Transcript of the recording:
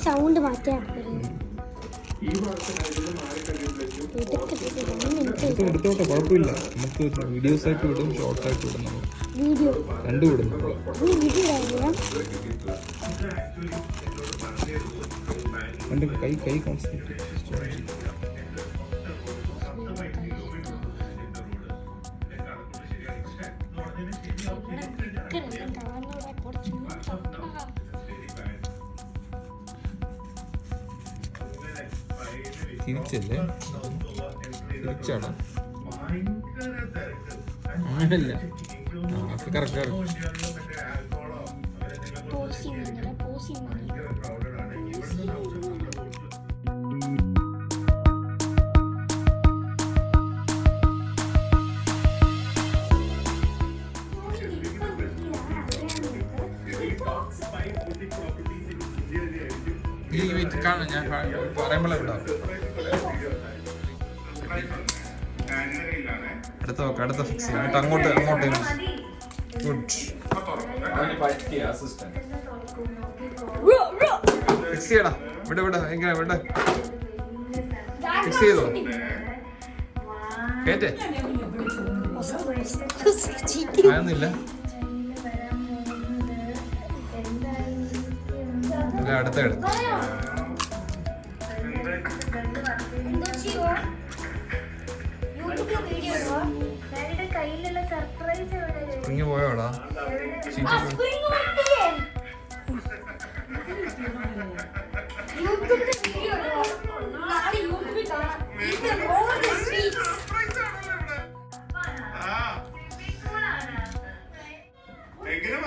Sound മാറ്റാ എടുത്തോട്ടെ, കുഴപ്പമില്ല. നമുക്ക് വീഡിയോസ് ആയിട്ട് വിടും, ഷോർട്സ് ആയിട്ട് വിടും. നമ്മൾ രണ്ടും വിടും. എൻ്റെ കൈ കോൺസെൻട്രേറ്റ്. തിരിച്ചല്ലേ? തിരിച്ചാണോ? അങ്ങനല്ല. കറക്റ്റ്. ഈ വെയിറ്റ് കാണാം, ഞാൻ പറയുമ്പോഴേ ഉണ്ടാവും. അടുത്ത ഫിക്സ് ചെയ്യാം. എന്നിട്ട് അങ്ങോട്ട് ഗുഡ്. ഫിക്സ് ചെയ്യടാ. വിട എങ്ങനെ വിട. ഫിക്സ് ചെയ്തോ? കേറ്റേ ആയൊന്നുമില്ല. അടുത്ത സ്പ്രിങ് പോയോടാ? എങ്ങനെ